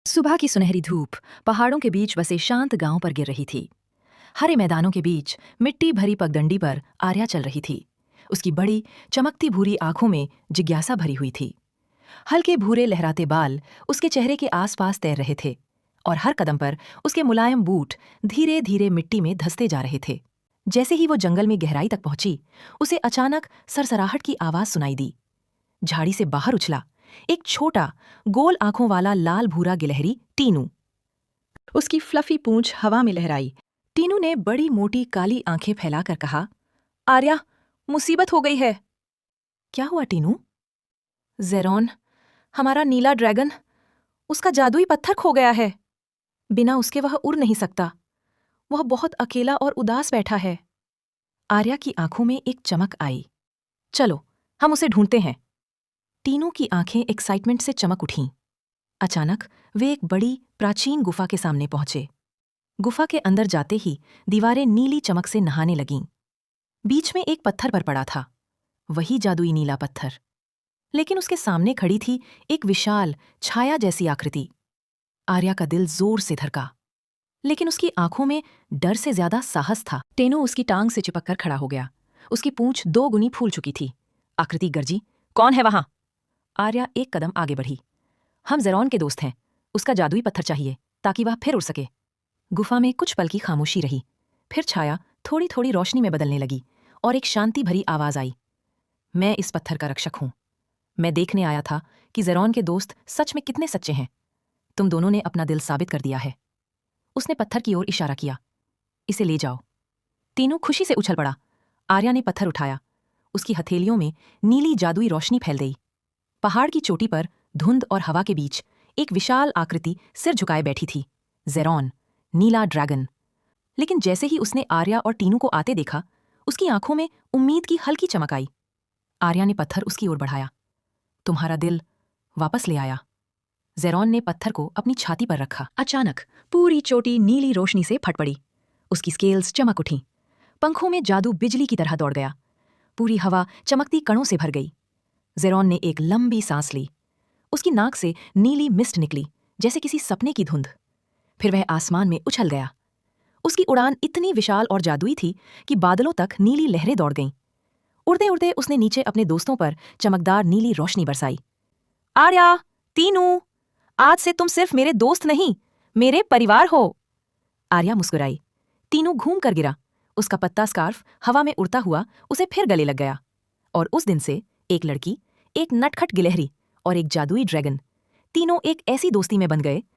सुबह की सुनहरी धूप पहाड़ों के बीच बसे शांत गांव पर गिर रही थी। हरे मैदानों के बीच मिट्टी भरी पगडंडी पर आर्या चल रही थी। उसकी बड़ी चमकती भूरी आंखों में जिज्ञासा भरी हुई थी। हल्के भूरे लहराते बाल उसके चेहरे के आसपास तैर रहे थे और हर कदम पर उसके मुलायम बूट धीरे धीरे मिट्टी में धंसते जा रहे थे। जैसे ही वो जंगल में गहराई तक पहुंची, उसे अचानक सरसराहट की आवाज सुनाई दी। झाड़ी से बाहर उछला एक छोटा गोल आंखों वाला लाल भूरा गिलहरी टीनू। उसकी फ्लफी पूंछ हवा में लहराई। टीनू ने बड़ी मोटी काली आंखें फैलाकर कहा, आर्या, मुसीबत हो गई है। क्या हुआ टीनू? ज़ेरोन, हमारा नीला ड्रैगन, उसका जादुई पत्थर खो गया है। बिना उसके वह उड़ नहीं सकता। वह बहुत अकेला और उदास बैठा है। आर्या की आंखों में एक चमक आई। चलो, हम उसे ढूंढते हैं। टीनू की आंखें एक्साइटमेंट से चमक उठीं। अचानक वे एक बड़ी प्राचीन गुफा के सामने पहुंचे। गुफा के अंदर जाते ही दीवारें नीली चमक से नहाने लगीं। बीच में एक पत्थर पर पड़ा था, वही जादुई नीला पत्थर। लेकिन उसके सामने खड़ी थी एक विशाल छाया जैसी आकृति। आर्या का दिल जोर से धड़का, लेकिन उसकी आंखों में डर से ज्यादा साहस था। टेनो उसकी टांग से चिपक कर खड़ा हो गया। उसकी पूंछ 2 गुनी फूल चुकी थी। आकृति गरजी, कौन है वहां? आर्या एक कदम आगे बढ़ी। हम ज़ेरोन के दोस्त हैं। उसका जादुई पत्थर चाहिए ताकि वह फिर उड़ सके। गुफा में कुछ पल की खामोशी रही। फिर छाया थोड़ी थोड़ी रोशनी में बदलने लगी और एक शांति भरी आवाज आई। मैं इस पत्थर का रक्षक हूं। मैं देखने आया था कि ज़ेरोन के दोस्त सच में कितने सच्चे हैं। तुम दोनों ने अपना दिल साबित कर दिया है। उसने पत्थर की ओर इशारा किया। इसे ले जाओ। तीनों खुशी से उछल पड़ा। आर्या ने पत्थर उठाया। उसकी हथेलियों में नीली जादुई रोशनी फैल गई। पहाड़ की चोटी पर धुंध और हवा के बीच एक विशाल आकृति सिर झुकाए बैठी थी। ज़ेरोन, नीला ड्रैगन। लेकिन जैसे ही उसने आर्या और टीनू को आते देखा, उसकी आंखों में उम्मीद की हल्की चमक आई। आर्या ने पत्थर उसकी ओर बढ़ाया। तुम्हारा दिल वापस ले आया। ज़ेरोन ने पत्थर को अपनी छाती पर रखा। अचानक पूरी चोटी नीली रोशनी से फट पड़ी। उसकी स्केल्स चमक उठीं। पंखों में जादू बिजली की तरह दौड़ गया। पूरी हवा चमकती कणों से भर गई। ज़ेरोन ने एक लंबी सांस ली। उसकी नाक से नीली मिस्ट निकली, जैसे किसी सपने की धुंध। फिर वह आसमान में उछल गया। उसकी उड़ान इतनी विशाल और जादुई थी कि बादलों तक नीली लहरें दौड़ गईं। उड़ते उड़ते उसने नीचे अपने दोस्तों पर चमकदार नीली रोशनी बरसाई। आर्या, तीनू, आज से तुम सिर्फ मेरे दोस्त नहीं, मेरे परिवार हो। आर्या मुस्कुराई। तीनू घूम कर गिरा। उसका पत्ता स्कार्फ हवा में उड़ता हुआ उसे फिर गले लग गया। और उस दिन से एक लड़की, एक नटखट गिलहरी और एक जादुई ड्रैगन, तीनों एक ऐसी दोस्ती में बंध गए